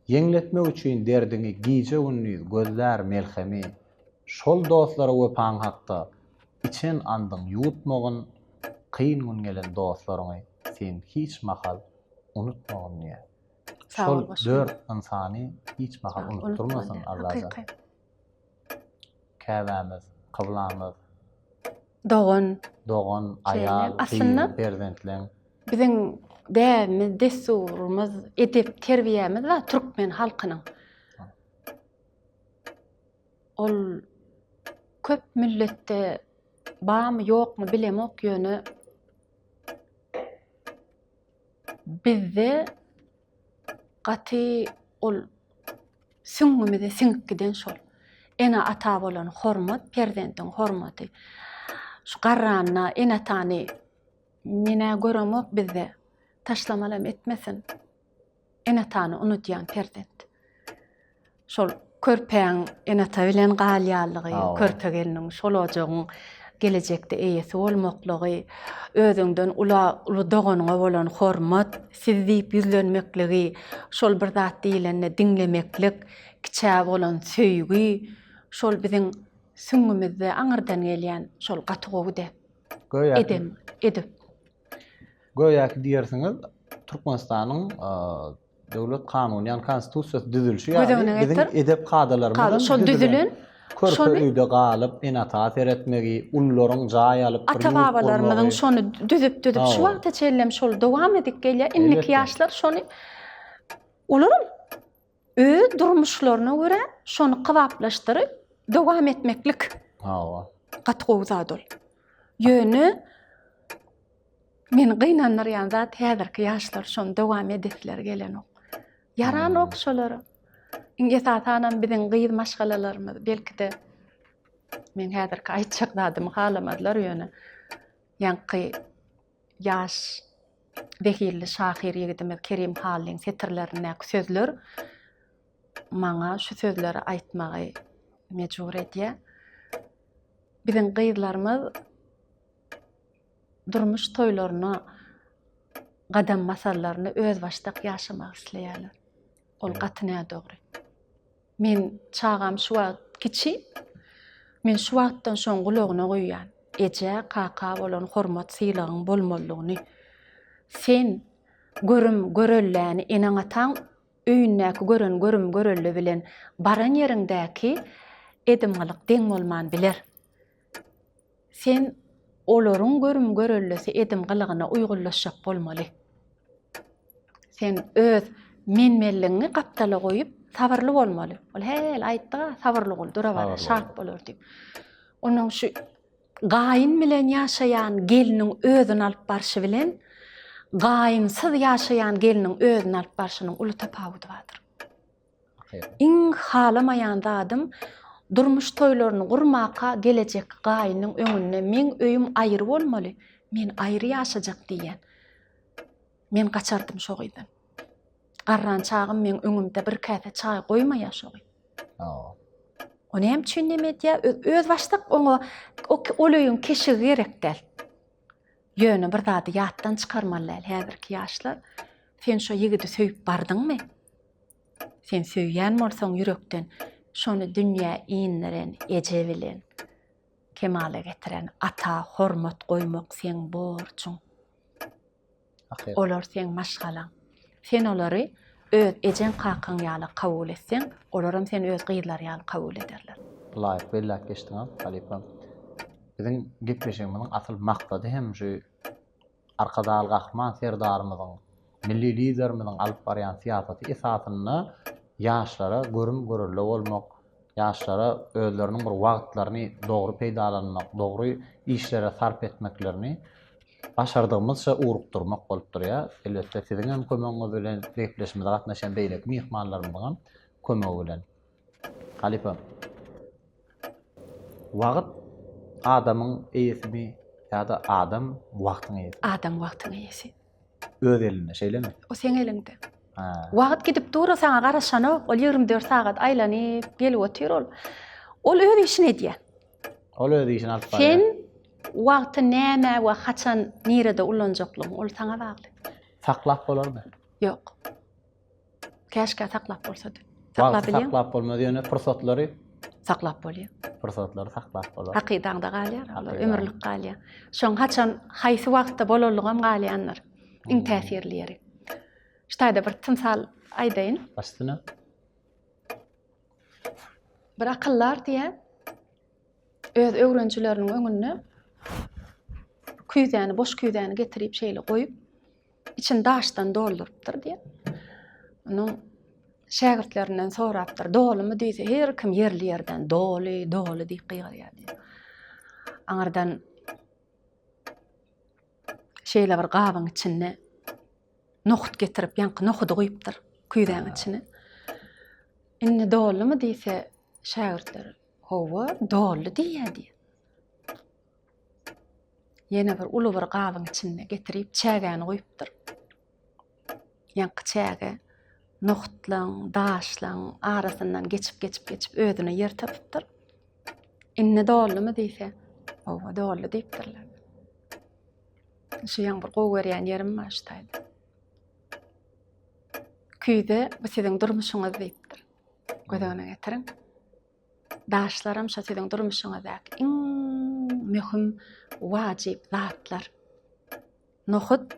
ýeňletmek üçin derdiňi giýje gündüz gözler melhemi. Şol dostlara wepaň hakda içen andyň ýutmagyn, kıyın gün gelen dostlaryňy sen hiç mahal unutmagyn diýe. Şol dört insany hiç mahal unutturmasyn Allaha. Käbämiz, kıblamiz, dogan, aýal, perzentleň. Biziň däwimiz, desurumyz, edep terbiyemiz we türkmen halkynyň. Ol köp milletde bamy ýokmy bilemok ýöne bizde gaty ol süňümide süňkiden şol. Ene ata bolan hormat, perzentin hormaty. Şu garranna ene tany mene göremok bizde taşlamalam etmesin. Ene tany unutýan perzent. Şol körpeň ene ta bilen galýalygy, körpe geliniň şol ojagyň gelecekde eýesi bolmaklygy, özüňden uly doganyňa bolan hormat, sizdiýip ýüzlenmekligi, şol bir zat diýilende diňlemeklik, kiçä bolan söýgi, şol biziň süňümizde aňyrdan gelýän şol gatygowy edip. Goýaky diýersiňiz, Türkmenistanyň döwlet kanuny, ýani konstitusiýasy düzülşi ýani biziň edep kadalarymyz şol düzülen körpe öýde galyp enata seretmegi, ullaryň jaý alyp ata-babalarymyzyň şonu düzüp şu wagta çellem şol dowam edip gelýär. Inniki ýaşlar şonu olaryň öz durmuşlaryna görä şonu kybaplaşdyryp dowam etmeklik. Gatgowy zat ol. Ýöne men gynanýan zat häzirki ýaşlar şonu dowam edipler gelenok. Yaranok şolary. Inge satanam biziň gyýyz maşgalalarymyz belki de men häzirki aýtjak zadym halamadlar ýöne. Ýanky ýaş behilli şahyr ýigitimiz Kerim Halliň setirlerine sözler maňa şu sözleri aýtmagy mejbur edýär. Biziň gyýyzlarymyz durmuş toýlaryna gadam masallaryny öz başdak ýaşamak isleýärler. Ol gatyna dogry. Men çağam şu wagt kiçi, men şu wagtdan soň gulagyna goýýan. Eje, kaka bolan hormat sylagyň bolmalygyny. Sen görelläni eneň ataň öýündäki görelli bilen baran ýeriňdäki edimgalyk deň bolman biler. Sen olaryň görellisi edimgalygyna uýgullaşjak bolmaly. Sen öz menmelligiňi gapdala goýup sabırly bolmaly. Ol hel aýtdy, sabırly bol, dura bar, şart bolar diýip. Onuň şu gaýyn bilen ýaşaýan geliniň özüni alyp barşy bilen gaýynsyz ýaşaýan geliniň özüni alyp barşynyň uly tapawuty bardyr. Iň halamaýan zadym durmuş toylaryny gurmaka gelecek gaýynyň öňünde men öýüm aýry bolmaly, men aýry ýaşajak diýen. Men gaçardym şo gyýdan. Garran çağım men öňümde bir käse çaý goýmaýa şo gyý. Onu hem düşünemedi ya, öz baştak onu olayın keşi gerek del. Yönü bir zady yattan çıkarmalar häzirki ýaşlar. Sen şo ýigidi söýüp bardyňmy? Sen söýýän bolsaň ýürekden, şonu dünýä iňleren, eje bilen kemale getiren ata hormat goýmak sen borçuň. Olar sen maşgalan. Sen olary öz ejen kakan ýaly kabul etsen, olaram sen öz gyýdlary ýaly kabul ederler. Laýyk bellek geçdiňiz, Halipam. Biziň gepleşigimiň asyl maksady hem şu arkadaly gahman serdarymyzyň, milli liderimiziň alyp barýan siýasaty esasyny ýaşlara görüm-görürli bolmak, ýaşlara özleriniň bir wagtlaryny dogry peýdalanmak, dogry işlere sarp etmeklerini başardığımızsa urukturmak bolup durýar. Elbetde siziň hem kömegiňiz bilen gepleşmede gatnaşan beýlek mihmanlarymyň kömegi bilen. Halipam. Wagt adamyň eýesimi ýa-da adam wagtyň eýesi? Adam wagtyň eýesi. Öz elinde şeýlemi? O sen elinde. Wagt gidip dura saňa garaşana, ol 24 sagat aýlanyp gelip otyr ol. Ol öz işini edýär. Ol öz işini alyp barýar. Sen wagty näme we haçan nirede ullanjaklygyň ol saňa bagly. Saklap bolarmy? Ýok. Käşke saklap bolsa-da. Saklap bolmady ýöne pursatlary saklap bolýar. Pursatlary saklap bolar. Akydaňda galýar, ömürlük galýar. Şoň haçan haýsy wagtda bolarlygam galýanlar. Iň täsirli ýeri. Ştaýda bir tymsal aýdaýyn. Başdyna. Bir akyllar diýe öz öwrençileriniň öňüne küýdäni, boş küýdäni getirip şeýle goýup, içini daşdan doldurypdyr diýe. Onuň şägirtlerinden sorapdyr, dolumy diýse, her kim yerli ýerden doly diýip gygyrýar diýe. Aňardan şeýle bir gabyň içine nohut getirip, ýanky nohudy goýupdyr küýdäň içine. Inni dolumy diýse, şägirtler, "Howa, doly" diýýär. Ýene bir uly bir gabyň içine getirip çägäni goýupdyr. Ýanky çäge nohutlaň, daşlaň arasyndan geçip özüne ýer tapypdyr. Inni dolymy diýse, "Howa, doly" diýipdirler. Şu ýan bir gowy berýän ýerim bar ştaýda. Küýde bu siziň durmuşyňyz diýipdir. Gödäňe getirin. Daşlarym şo siziň durmuşyňyzdaky iň möhüm wajyp zatlar. Nohut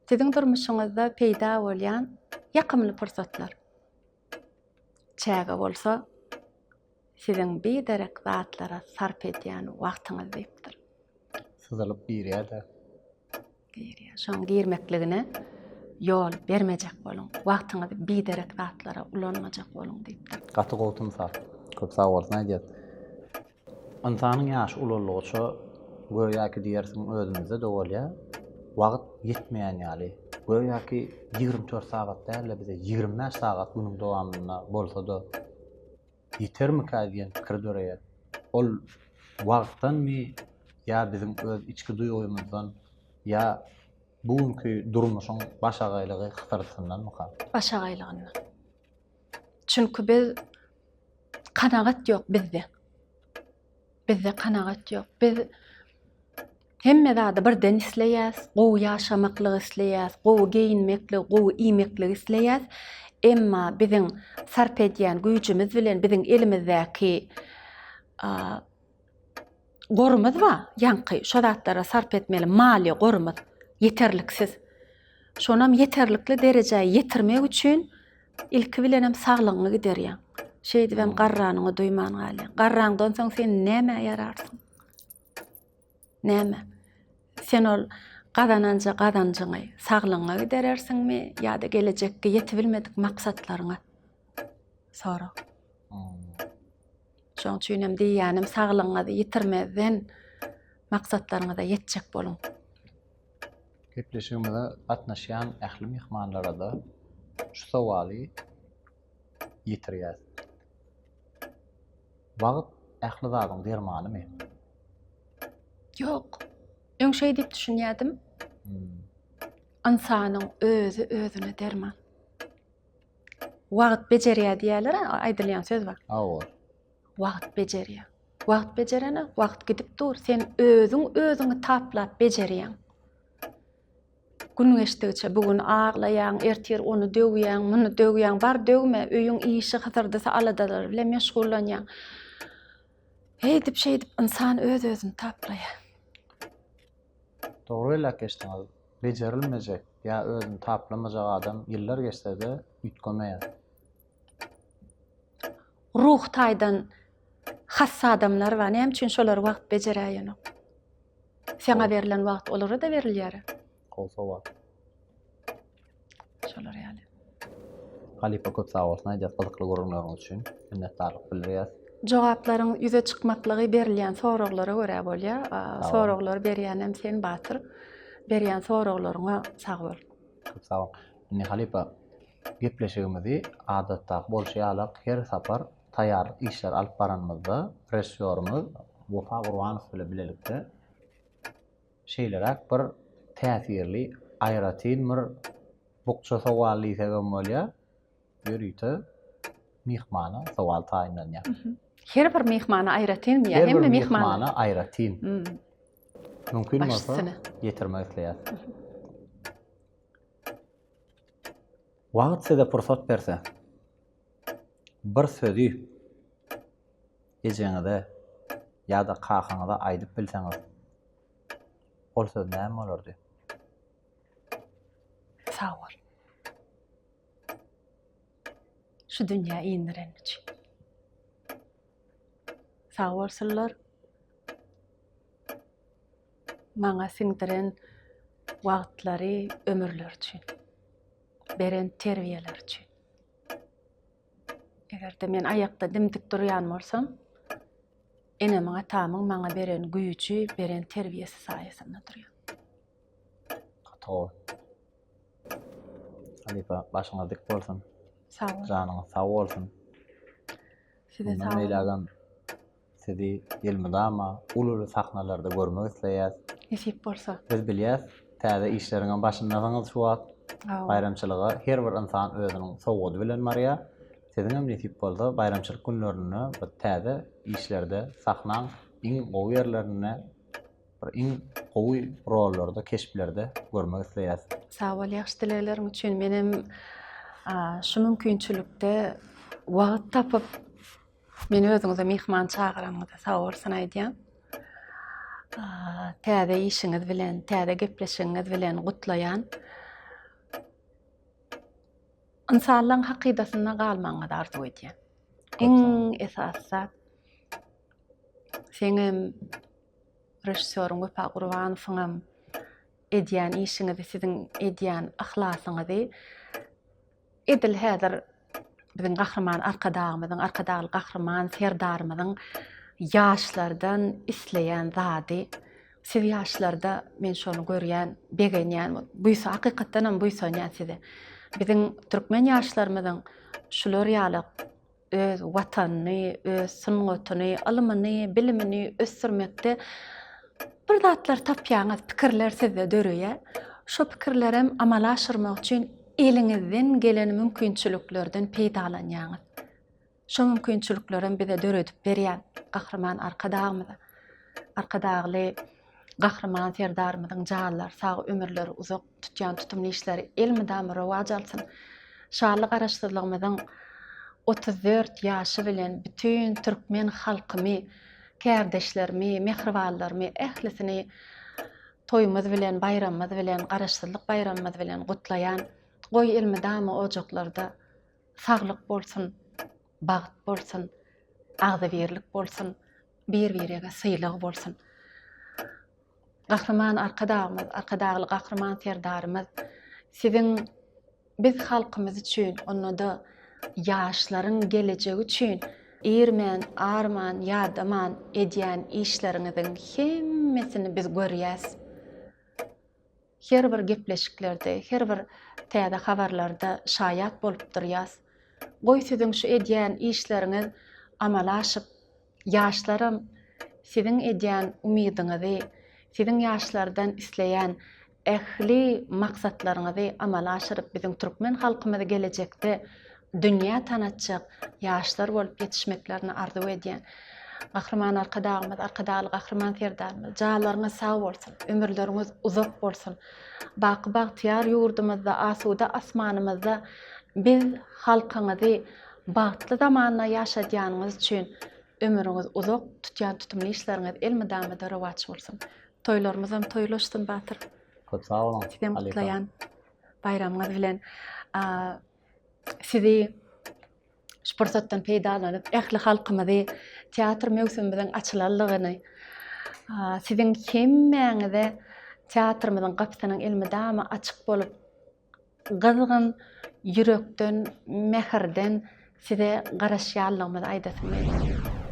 siziň durmuşyňyzda peýda bolýan ýakymly pursatlar. Çäge bolsa siziň beýderek zatlara sarp edýän wagtyňyz diýipdir. Syzylyp birýär-de. Girýär. Şoň girmekligine yol bermejek bolun. Wagtyňyzy beýderek zatlara ulanmajak bolun diýipdir. Gaty gowtum sar. Köp sag bolsun aýdýar. Insanyň ýaşy ulanlygy şo goýaky diýersiň özüňizde dowalýar. Wagt ýetmeýän ýaly. Goýaky 24 sagat däl, bize 25 sagat günüň dowamyna bolsa-da ýetermi diýen pikir döreýär. Ol wagtdanmy ýa bizim öz içki duýgumyzdan ýa bugünkü durmuşyň başagaýlygy hyzarysyndanmy kal? Başagaýlygyndan. Çünki biz kanagat ýok bizde. Bizde kanagat ýok. Biz hemme zady birden isleýäs, gowy ýaşamaklygy isleýäs, gowy giyinmekli, gowy iýmekli isleýäs. Emma biziň sarp edýän güýjümiz bilen biziň elimizdäki gorumuz var. Ýanky şo zatlara sarp etmeli mali gorumuz yeterliksiz. Şonam yeterlikli derejäge ýetirmek üçin ilki bilen hem saglygyny giderýär. Şeýdi hem garranyňy duýman galy. Garraňdan soň sen näme ýararsyň? Näme? Sen ol gadananjaňy saglygyna giderersiňmi ýa-da gelecekge ýetibilmedik maksatlaryňa? Sora. Şoň üçin hem diýýänim saglygyňyzy ýetirmezden maksatlaryňyza ýetjek bolun. Gepleşigimizde gatnaşýan ähli mihmanlara da şu sowaly ýetirýär. Wagt ähli zadyň dermanymy? Yok. Öň şey dip düşünýärdim. İnsanyň özüne derman. Wagt bejerýär diýerler, aýdylýan söz bar. Awar. Wagt bejerýär. Wagt bejerene, wagt gidip dur. Sen özüňi taplap bejerýän. Gün geçtikçe bugün ağlayan, ertir onu döwýän, muny döwýän, bar döwme, öýüň işi hatyrdysa aladalar bilen meşgullanýan. Heýdip şeydip insan özüni taplaýar. Dogry elä geçdiňiz. Bejerilmejek ýa özüni taplamajak adam ýyllar geçse-de ütgemeýär. Ruh taýdan hassa adamlar bar, näme üçin şolar wagt bejerýär? Seňe berilen wagt olara da berilýär. Golsa var. Şolar ýaly. Halipa köp sag bolsun, aýdýas gyzykly görünýäriňiz üçin minnetdarlyk bildirýäs. Jogaplaryň ýüze çykmaklygy berilýän soraglara görä bolýar. Soraglar berýänem sen batyr. Berýän soraglaryňa sag bol. Köp sag bol. Inni Halipa gepleşigimizi adatda bolşýalyk her sapar taýýar işler alyp baranmyzda režisörimiz Wafa Gurbanow bilen bilelikde şeýlerak bir täsirli aýratyn bir bukça sowally sebäp bolýar. Ýörüýte mihmana sowal taýinlanýar. Her bir mehmana aýratyn ýa hemme mehmana aýratyn. Mümkin bolsa Başçysyny. ýetirmek isleýär. Wagt size pursat berse, bir sözü ejeňizde ýa-da kahaňyza aýdyp bilseňiz, ol söz näme bolardy? Sag bol. Şu dünýä iňdiren üçin. Sag bolsunlar. Maňa siňdiren wagtlary, ömürler üçin. Beren terbiýeler üçin. Egerde men aýakda dimdik durýan bolsam, enemin atamyň maňa beren güýçi, beren terbiýesi saýasynda durýan. Toň. Halipa başyňyz dik bolsun. Sag bol. Janyňyz sag bolsun. Size Bundan sag bol. eýlägem sizi ýylmydama ululu sahnalarda görmek isleýär. Nesip bolsa. Biz bilýäs, täze işleriňe başyndaňyz şu wagt bayramçylyga her bir insan özüniň sowgady bilen marýar. Sizin hem nesip bolsa bayramçylyk günlerini bu täze işlerde sahnaň iň gowy ýerlerine bir iň gowy rollarda, keşplerde görmek isleýär. Sag bol, ýaxşy dilekleriň üçin menem şu mümkinçilikde wagt tapyp meni özüňize mehman çağıramyda sag bolsun aýdýan. Täze işiňiz bilen, täze gepleşiňiz bilen gutlaýan. İnsanlaryň hakydasyna galmaňyzy arzu edýän. Iň esas zat seňem režisörüň Wafa Gurbanowyň edýän işiňizi, siziň edýän ahlasıňyzy edil häzir biziň gahrman arkadagy gahrman serdarymyzyň ýaşlardan isleýän zady. Siz ýaşlarda men şonu görýän, begenýän, buýsa hakykatdan hem buýsanýan size. Biziň türkmen ýaşlarymyzyň şular ýaly öz watanyny, öz sungatyny, alymyny, bilimini ösürmekde bir zatlar tapýaňyz, pikirler sizde dörüýär. Şo pikirlerem amala aşyrmak üçin eliňizden gelen mümkinçiliklerden peýdalanýaňyz. Şo mümkinçiliklerim bize döredip berýän gahrman arkadagly gahrman serdarymyzyň jaýlar, sag ömürleri uzak tutýan tutumly işleri elmidamy rowaj alsyn. Şanly garaşdyrlygymyzyň 34 ýaşy bilen bütün türkmen halkymy, kärdeşlerimi, mehribanlarymı, ählisini toýumyz bilen, bayramymyz bilen, garaşdyrlyk bayramymyz bilen gutlaýan, goý elmidamy ojaklarda saglyk bolsun, bagyt bolsun, agzybirlik bolsun, bir-birige syýlyk bolsun. Gahrman arkadagly gahrman serdarymyz siziň biz halkymyz üçin, onda ýaşlaryň gelejegi üçin irmen, arman, ýardaman edýän işleriňiziň hemmesini biz görýäs. Her bir gepleşiklerde, her bir täze habarlarda şaýat bolup durýas. Goý siziň şu edýän işleriňiz amala aşyp Yaşlarım sizin edýän umidyňyzy, sizin yaşlardan isleýän ähli maksatlaryňyzy amala aşyryp bizim türkmen halkymyzy gelecekde dünýä tanatjak yaşlar bolup ýetişmeklerini arzu edýän Gahryman arkadağımız, arkadalı gahryman serdarymyz, jalaryňyz sag bolsun, ömürleriňiz uzak bolsun. Bagybar ýurdumyzda, asuda asmanymyzda biz halkyňyzy bagtly zamanda ýaşadýanyňyz üçin ömürüňiz uzak tutýan tutumly işleriňiz elmydamyda rowatç bolsun. Toýlarymyz hem toýlaşsyn batyr. Köp sag bolun. Sizem kutlaýan bayramyňyz bilen sizi şu pursatdan peýdalanyp ähli halkymyzy teatr mewsiminden açylanlygyny sizin hemmeňize teatrymyzyň gapysynyň elmydama açyk bolup gyzgyn ýürekden, mehirden size garaşýanlygymy aýdasym.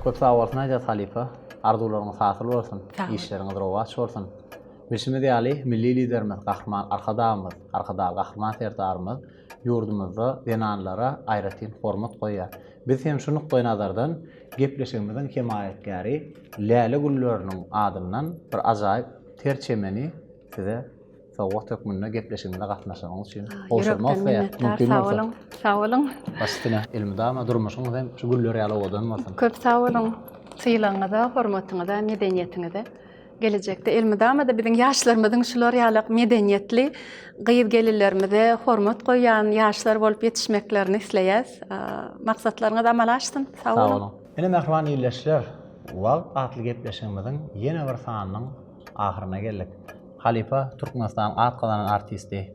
Köp sag bolsun Aýdat Halifa. Arzularyňyz hasyl bolsun, Sag ol. işleriňiz rowatç bolsun. Bilşime diýeli milli liderimiz Gahryman arkadağymyz, arkadaly gahryman serdarymyz ýurdumyzda denanlara aýratyn hormat goýýar. Biz hem şunu nukdaý nazardan gepleşigimiziň kemaýetgäri Läle Gülleriniň adyndan bir ajaýyp terçemeni size sowgat hökmünde gepleşigimizde gatnaşagyňyz üçin hoşurmak Sag olun, sag olun. Başyna ilmidama durmuşyňyz hem şu Güller ýaly odanmasyn. Köp sag olun. Syýlaňyza, hormatyňyza, medeniýetiňize. Gelecekde elmydama da bizim yaşlarımızın şular ýaly medeniýetli gyýyp gelirlerimize hormat goýan yaşlar bolup ýetişmeklerini isleýäs. Maksatlaryňyz amala aşdyn. Sag Sag olun. olun. Ene mehriban ýerleşler, wagt atly gepleşigimiziň ýene bir sanynyň ahyryna geldik. Halifa Türkmenistan atgalan artisti,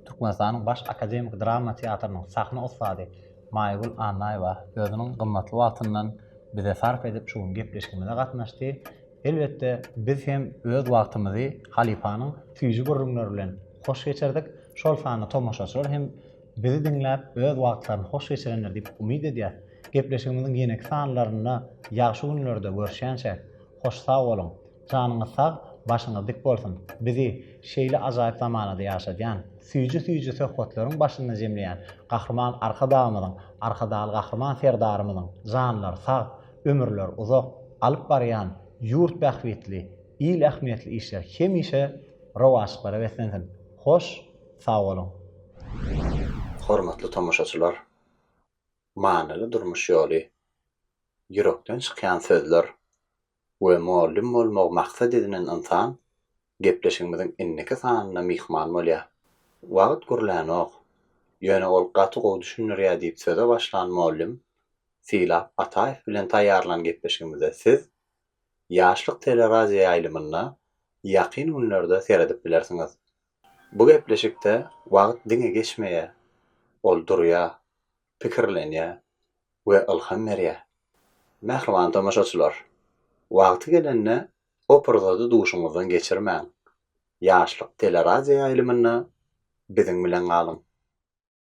Türkmenistanyň baş akademik drama teatrynyň sahna ustady Maýgul Annaýewa özüniň gymmatly wagtyndan bize sarf edip şu gepleşigimizde gatnaşdy. Elbette biz hem öz wagtymyzy Halifanyň süýji gurrunlary bilen hoş geçirdik. Şol sany tomaşaçylar hem bizi dinläp öz wagtlaryny hoş geçirenler diýip umyd edýär. Gepleşigimiziň ýene sanlaryna ýaşy günlerde görüşýänçe hoş sag bolun. Janyňyz sag, başyňyz dik bolsun. Bizi şeýle ajaýyp zamanada ýaşadýan, süýji söhbetleriň başynda jemleýän gahryman arkadağymyzyň, arkadaly gahryman serdarymyzyň janlary sag, ömürler uzak alyp barýan ýurt bähwetli, il ähmiýetli işler hemişe rowaç bara wetlensin. Hoş, sag bolun. Hormatly tomaşaçylar, manaly durmuş ýoly, ýürekden çykýan sözler we muallim bolmak maksat edilen insan gepleşigimiziň inneki sanyna mihman bolýar. Wagt gurlanok, ýöne ol gaty gowy düşünýär diýip söze başlan muallim Silap Ataýew bilen taýýarlan gepleşigimizde siz ýaşlyk teleraziýa aýlymyna ýakyn günlerde seredip bilersiňiz. Bu gepleşikde wagt diňe geçmeýär, ol durýar, pikirlenýär we ilham berýär. Mehriban tomaşaçylar, wagty gelende operzady duşuňyzdan geçirmäň. Ýaşlyk teleraziýa aýlymyna biziň bilen galyň.